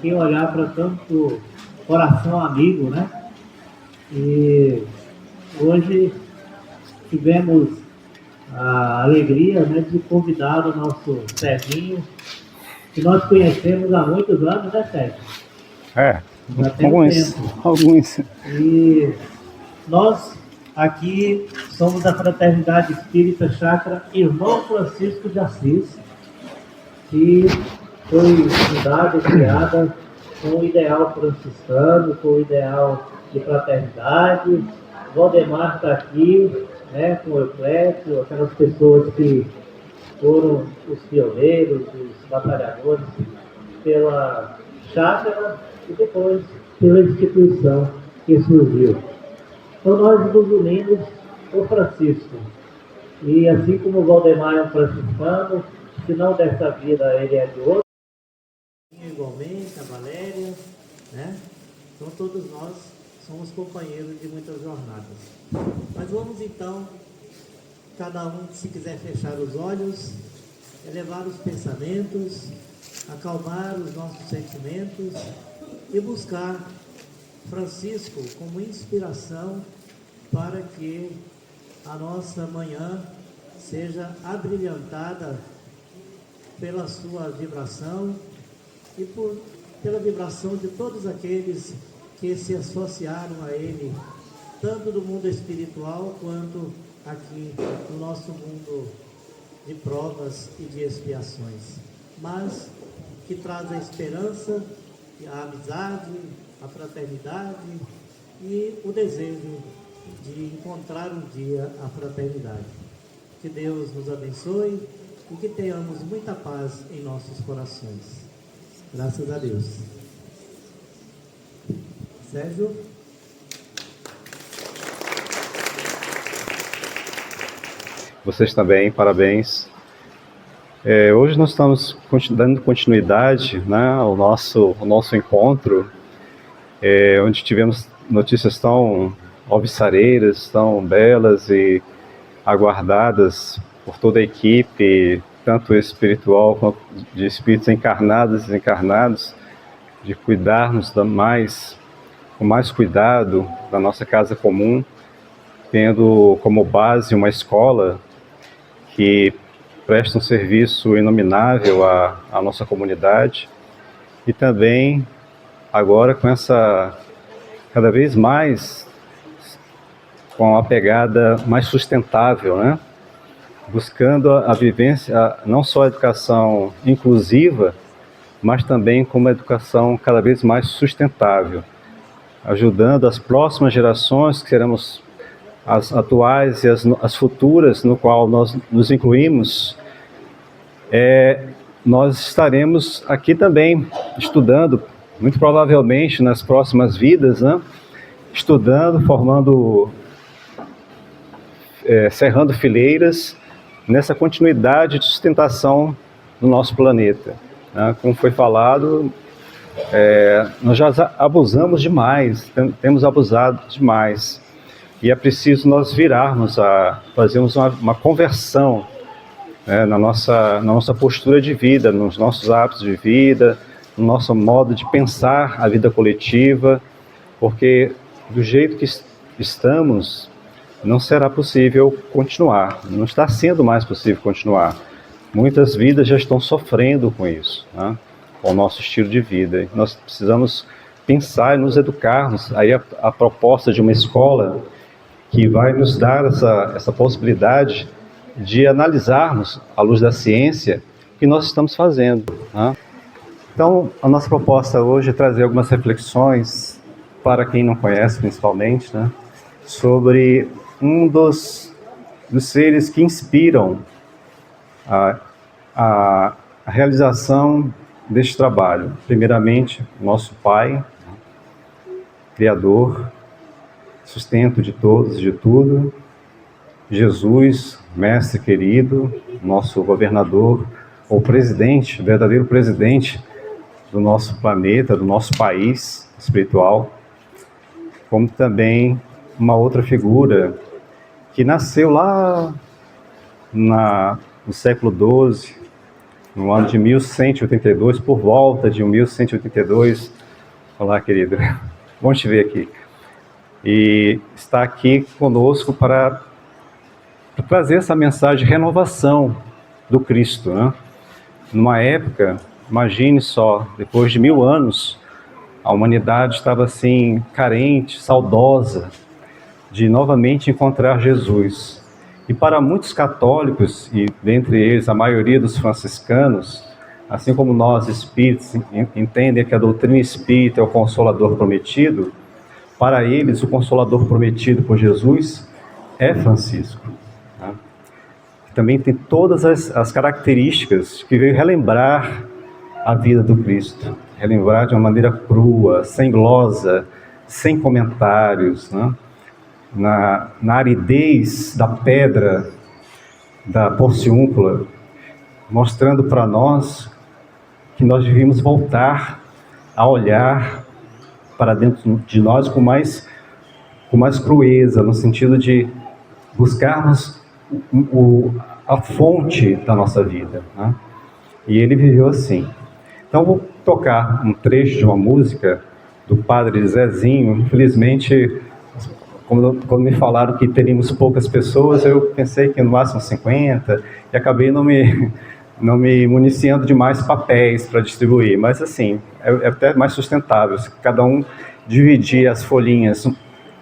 quem olhar para tanto coração amigo, né? E hoje tivemos a alegria, né, de convidar o nosso Serginho, que nós conhecemos há muitos anos, né, Sérgio? Já tem um tempo. Alguns. E nós aqui somos da Fraternidade Espírita Chácara Irmão Francisco de Assis, que foi fundada e criada com o ideal franciscano, com o ideal de fraternidade. O Valdemar está aqui, né, com o Euflésio, aquelas pessoas que foram os pioneiros, os batalhadores pela chácara e depois pela instituição que surgiu. Então nós nos unimos com Francisco. E assim como o Valdemar é um franciscano, se não dessa vida ele é de outra, igualmente a Valéria, né? Então todos nós somos companheiros de muitas jornadas. Mas vamos então, cada um, se quiser fechar os olhos, elevar os pensamentos, acalmar os nossos sentimentos e buscar Francisco como inspiração para que a nossa manhã seja abrilhantada pela sua vibração e pela vibração de todos aqueles que se associaram a ele, tanto do mundo espiritual quanto aqui no nosso mundo de provas e de expiações, mas que traz a esperança, a amizade, a fraternidade e o desejo de encontrar um dia a fraternidade. Que Deus nos abençoe e que tenhamos muita paz em nossos corações. Graças a Deus. Sérgio? Vocês também, parabéns. Hoje nós estamos dando continuidade, né, ao nosso encontro, onde tivemos notícias tão alvissareiras, tão belas e aguardadas por toda a equipe, tanto espiritual quanto de espíritos encarnados e desencarnados, de cuidarmos com mais cuidado da nossa casa comum, tendo como base uma escola que presta um serviço inominável à nossa comunidade, e também agora com essa, cada vez mais, com uma pegada mais sustentável, né? Buscando a vivência, não só a educação inclusiva, mas também com uma educação cada vez mais sustentável, ajudando as próximas gerações, que seremos as atuais e as futuras, no qual nós nos incluímos. Nós estaremos aqui também estudando, muito provavelmente nas próximas vidas, né? Estudando, formando, cerrando fileiras nessa continuidade de sustentação do nosso planeta, né? Como foi falado, nós já abusamos demais, temos abusado demais, e é preciso nós virarmos, fazermos uma conversão, né, na nossa postura de vida, nos nossos hábitos de vida, no nosso modo de pensar a vida coletiva, porque do jeito que estamos, não será possível continuar, não está sendo mais possível continuar. Muitas vidas já estão sofrendo com isso, né, com o nosso estilo de vida. Nós precisamos pensar e nos educarmos. Aí a proposta de uma escola que vai nos dar essa possibilidade de analisarmos, à luz da ciência, o que nós estamos fazendo, né? Então, a nossa proposta hoje é trazer algumas reflexões, para quem não conhece principalmente, né, sobre um dos seres que inspiram a realização deste trabalho. Primeiramente, nosso Pai, Criador, sustento de todos e de tudo, Jesus, mestre querido, nosso governador, ou presidente, verdadeiro presidente do nosso planeta, do nosso país espiritual, como também uma outra figura que nasceu lá no século XII, no ano de 1182, por volta de 1182. Olá, querido. Bom te ver aqui. E está aqui conosco para trazer essa mensagem de renovação do Cristo, né? Numa época, imagine só, depois de 1000 anos, a humanidade estava assim, carente, saudosa de novamente encontrar Jesus. E para muitos católicos, e dentre eles a maioria dos franciscanos, assim como nós espíritos entendem que a doutrina espírita é o Consolador prometido, para eles o Consolador prometido por Jesus é Francisco. Né? Também tem todas as características que veio relembrar a vida do Cristo, relembrar de uma maneira crua, sem glosa, sem comentários, né? Na aridez da pedra, da porciúncula, mostrando para nós que nós devíamos voltar a olhar para dentro de nós com mais crueza, no sentido de buscarmos a fonte da nossa vida, né? E ele viveu assim. Então vou tocar um trecho de uma música do Padre Zezinho. Infelizmente, quando me falaram que teríamos poucas pessoas, eu pensei que no máximo 50, e acabei não me municiando de mais papéis para distribuir. Mas assim, é até mais sustentável. Se cada um dividir as folhinhas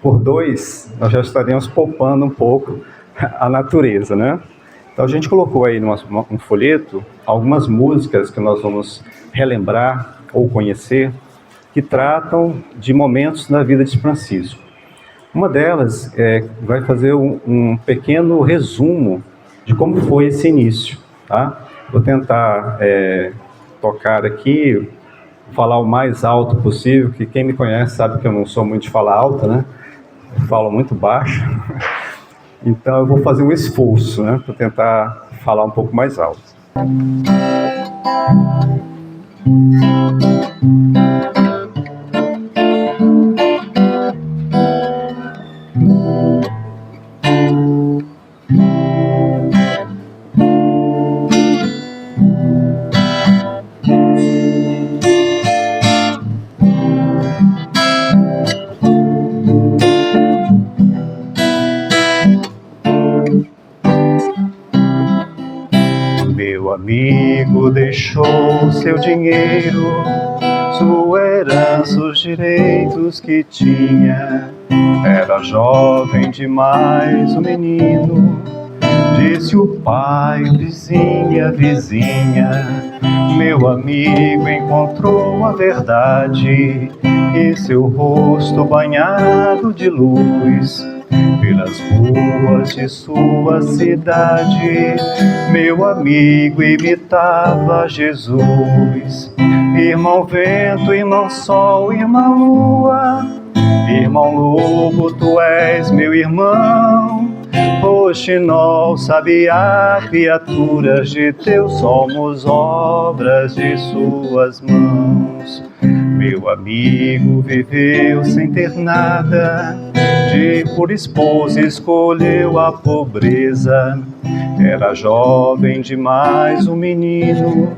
por 2, nós já estaríamos poupando um pouco a natureza, né? Então a gente colocou aí num folheto algumas músicas que nós vamos relembrar ou conhecer, que tratam de momentos na vida de Francisco. Uma delas vai fazer um pequeno resumo de como foi esse início, tá? Vou tentar tocar aqui, falar o mais alto possível, que quem me conhece sabe que eu não sou muito de falar alto, né? Eu falo muito baixo. Então eu vou fazer um esforço, né, para tentar falar um pouco mais alto. Meu amigo deixou seu dinheiro, sua herança, os direitos que tinha. Era jovem demais o menino, disse o pai, o vizinho, a vizinha. Meu amigo encontrou a verdade e seu rosto banhado de luz pelas ruas de sua cidade. Meu amigo imitava Jesus. Irmão vento, irmão sol, irmã lua, irmão lobo, tu és meu irmão. Roxinol, sabiá, criaturas de Deus, somos obras de suas mãos. Meu amigo viveu sem ter nada, de por esposa escolheu a pobreza. Era jovem demais o menino,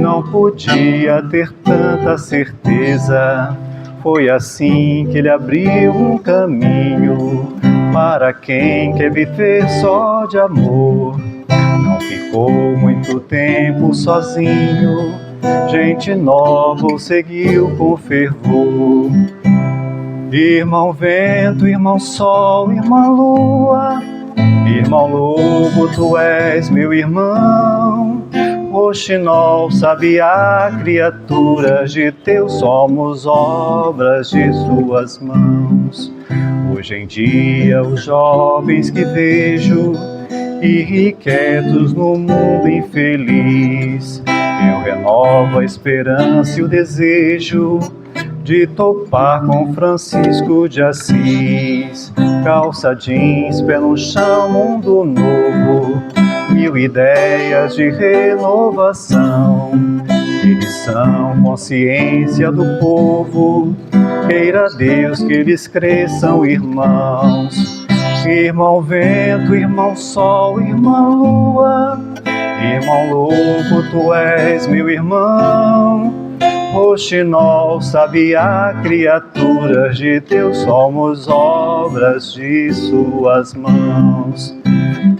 não podia ter tanta certeza. Foi assim que ele abriu um caminho para quem quer viver só de amor. Não ficou muito tempo sozinho, gente nova o seguiu com fervor. Irmão vento, irmão sol, irmã lua, irmão lobo, tu és meu irmão. Roxinol, sabiá, criaturas de Deus, somos obras de suas mãos. Hoje em dia os jovens que vejo irrequietos no mundo infeliz, eu renovo a esperança e o desejo de topar com Francisco de Assis. Calça jeans, pé no chão, mundo novo, 1000 ideias de renovação. Eles são consciência do povo, queira Deus que eles cresçam, irmãos. Irmão vento, irmão sol, irmã lua, Irmão louco, tu és meu irmão, roxinol, sabiá, criaturas de Deus, somos obras de suas mãos.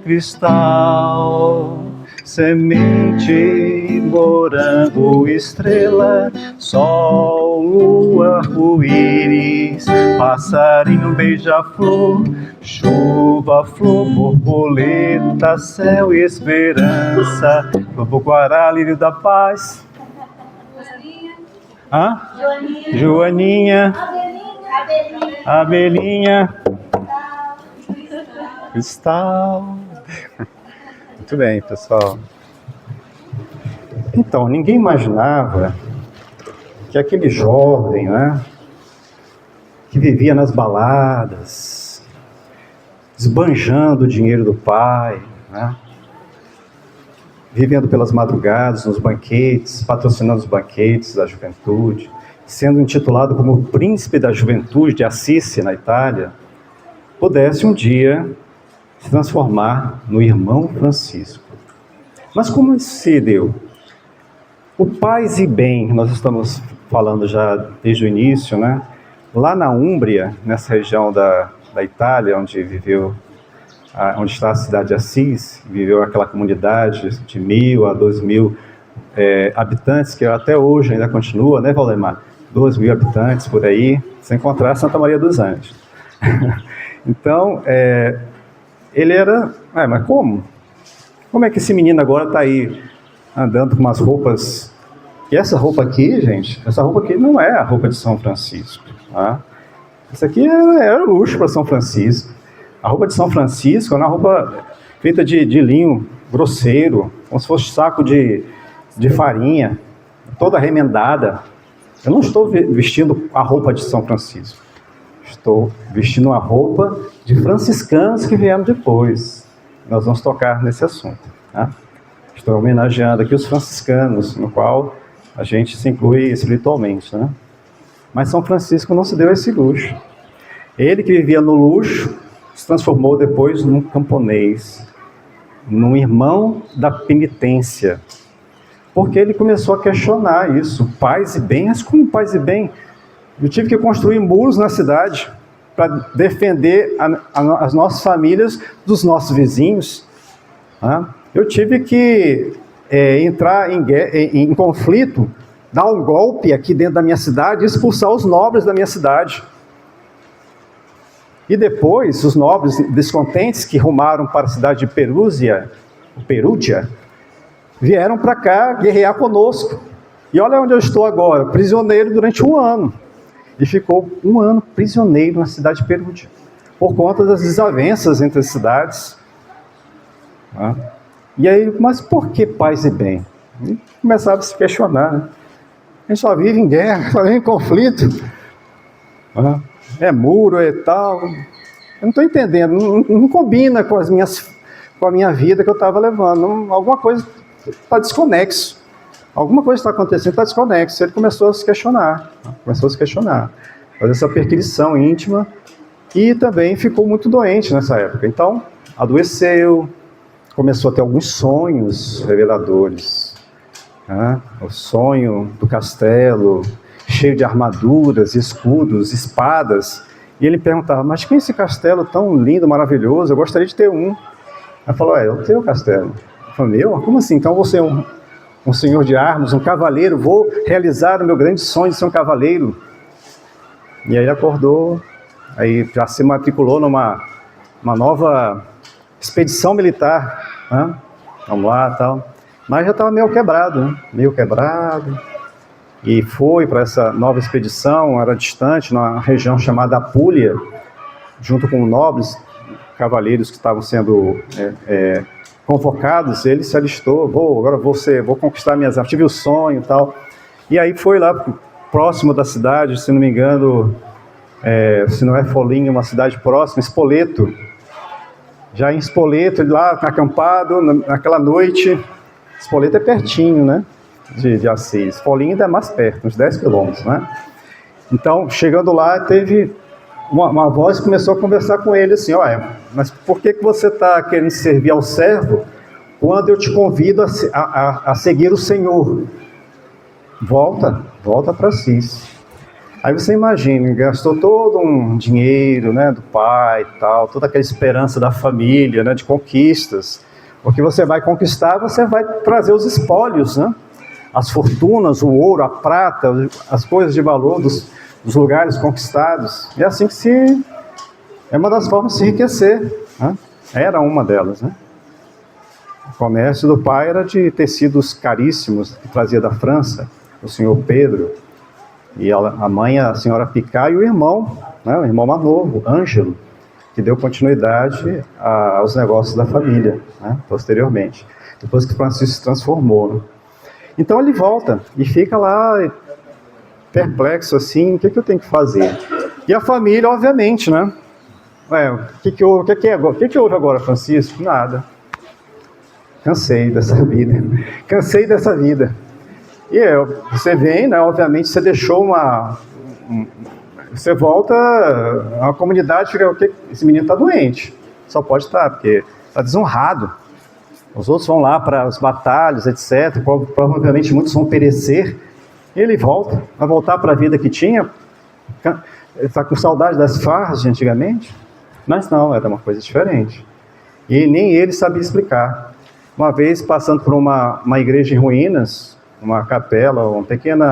Cristal, semente, morango, estrela, sol, lua, arco-íris, passarinho, beija-flor, chuva, flor, borboleta, céu e esperança, lobo-guará, lírio da paz. Hã? Joaninha. Abelhinha. Cristal. Muito bem, pessoal. Então, ninguém imaginava que aquele jovem, né, que vivia nas baladas, esbanjando o dinheiro do pai, né, vivendo pelas madrugadas, nos banquetes, patrocinando os banquetes da juventude, sendo intitulado como o príncipe da juventude de Assisi, na Itália, pudesse um dia se transformar no irmão Francisco. Mas como isso se deu? O paz e bem, nós estamos falando já desde o início, né? Lá na Úmbria, nessa região da Itália, onde está a cidade de Assis, viveu aquela comunidade de 1.000 a 2.000 habitantes, que até hoje ainda continua, né, Valdemar? 2.000 habitantes por aí, sem encontrar Santa Maria dos Anjos. Então, ele era... mas como? Como é que esse menino agora está aí andando com umas roupas... E essa roupa aqui, gente, essa roupa aqui não é a roupa de São Francisco. Tá? Essa aqui era luxo para São Francisco. A roupa de São Francisco é uma roupa feita de linho grosseiro, como se fosse saco de farinha, toda remendada. Eu não estou vestindo a roupa de São Francisco. Estou vestindo a roupa de franciscanos que vieram depois. Nós vamos tocar nesse assunto. Tá? Estou homenageando aqui os franciscanos, no qual a gente se inclui espiritualmente. Né? Mas São Francisco não se deu esse luxo. Ele que vivia no luxo, se transformou depois num camponês, num irmão da penitência. Porque ele começou a questionar isso. Paz e bem? Mas como paz e bem? Eu tive que construir muros na cidade para defender as nossas famílias dos nossos vizinhos. Eu tive que entrar em conflito, dar um golpe aqui dentro da minha cidade e expulsar os nobres da minha cidade. E depois, os nobres descontentes que rumaram para a cidade de Perúdia, vieram para cá guerrear conosco. E olha onde eu estou agora, prisioneiro durante 1 ano. E ficou 1 ano prisioneiro na cidade de Perúdia, por conta das desavenças entre as cidades. E aí, mas por que paz e bem? E começava a se questionar. Né? A gente só vive em guerra, só vive em conflito. É muro, é tal. Eu não estou entendendo, não combina com a minha vida que eu estava levando. Alguma coisa está desconexo. Alguma coisa está acontecendo, está desconexo. Ele começou a se questionar, fazer essa perquisição íntima, e também ficou muito doente nessa época. Então, adoeceu, começou a ter alguns sonhos reveladores. O sonho do castelo, cheio de armaduras, escudos, espadas. E ele perguntava, mas que é esse castelo tão lindo, maravilhoso? Eu gostaria de ter um. Ela falou, eu tenho o castelo. Eu falei, meu? Como assim? Então você é um senhor de armas, um cavaleiro, vou realizar o meu grande sonho de ser um cavaleiro. E aí ele acordou, aí já se matriculou numa nova expedição militar, né? Vamos lá, tal. Mas já estava meio quebrado, e foi para essa nova expedição, era distante, numa região chamada Apulia, junto com nobres cavaleiros que estavam sendo convocados. Ele se alistou, vou conquistar minhas armas, tive o sonho e tal. E aí foi lá próximo da cidade, se não me engano, se não é Foligno, uma cidade próxima, Spoleto. Já em Spoleto, lá acampado, naquela noite. Spoleto é pertinho, né, de Assis. Foligno ainda é mais perto, uns 10 quilômetros, né? Então, chegando lá, teve uma voz que começou a conversar com ele assim, mas por que você está querendo servir ao servo quando eu te convido a seguir o Senhor. Volta para Assis. Aí você imagina, gastou todo um dinheiro, né, do pai e tal, toda aquela esperança da família, né, de conquistas. O que você vai conquistar, você vai trazer os espólios, né? As fortunas, o ouro, a prata, as coisas de valor dos lugares conquistados. É assim que é uma das formas de se enriquecer, né? Era uma delas, né? O comércio do pai era de tecidos caríssimos, que trazia da França, o senhor Pedro, e a mãe, a senhora Picard, e o irmão, né? O irmão mais novo, Ângelo, que deu continuidade aos negócios da família, né? Posteriormente, depois que Francisco se transformou, né? Então ele volta e fica lá perplexo assim, o que eu tenho que fazer? E a família, obviamente, né? O que houve agora, Francisco? Nada. Cansei dessa vida. E você vem, né? Obviamente, você deixou você volta, a comunidade fica, esse menino está doente. Só pode estar, porque está desonrado. Os outros vão lá para as batalhas, etc. Provavelmente muitos vão perecer. Ele vai voltar para a vida que tinha. Está com saudade das farras de antigamente. Mas não, era uma coisa diferente. E nem ele sabia explicar. Uma vez, passando por uma igreja em ruínas, uma capela, um pequeno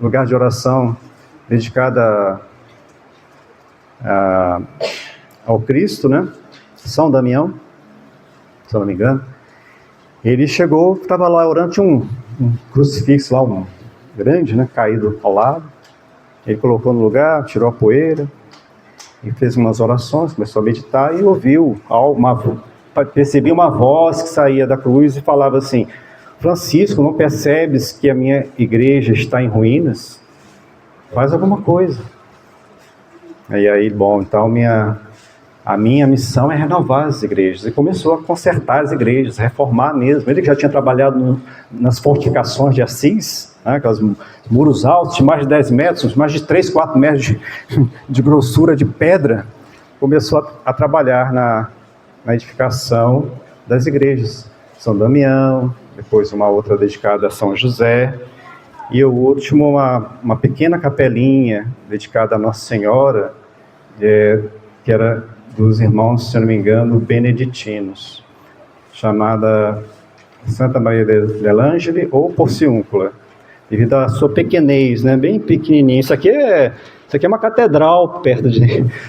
lugar de oração dedicada ao Cristo, né? São Damião, se eu não me engano. Ele chegou, estava lá orando, tinha um crucifixo lá, um grande, né, caído ao lado. Ele colocou no lugar, tirou a poeira e fez umas orações, começou a meditar e ouviu percebi uma voz que saía da cruz e falava assim: Francisco, não percebes que a minha igreja está em ruínas? Faz alguma coisa. E aí, bom, então a minha missão é renovar as igrejas. E começou a consertar as igrejas, reformar mesmo. Ele que já tinha trabalhado nas fortificações de Assis, né, aqueles muros altos de mais de 10 metros, mais de 3, 4 metros de grossura de pedra, começou a trabalhar na edificação das igrejas. São Damião, depois uma outra dedicada a São José, e o último uma pequena capelinha dedicada a Nossa Senhora, que era dos irmãos, se eu não me engano, beneditinos, chamada Santa Maria dell'Angeli ou Porciúncula, devido à sua pequenez, né, bem pequenininha. Isso aqui é uma catedral perto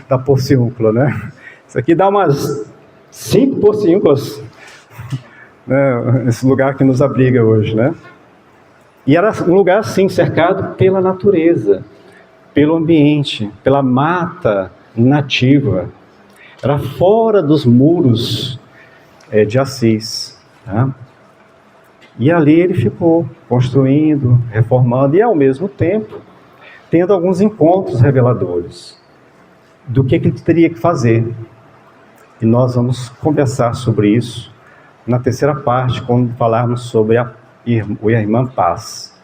da Porciúncula, né? Isso aqui dá umas 5 Porciúnculas, né, esse lugar que nos abriga hoje, né? E era um lugar assim, cercado pela natureza, pelo ambiente, pela mata nativa. Era fora dos muros de Assis, tá? E ali ele ficou construindo, reformando e, ao mesmo tempo, tendo alguns encontros reveladores do que ele teria que fazer. E nós vamos conversar sobre isso na terceira parte, quando falarmos sobre a irmã Paz.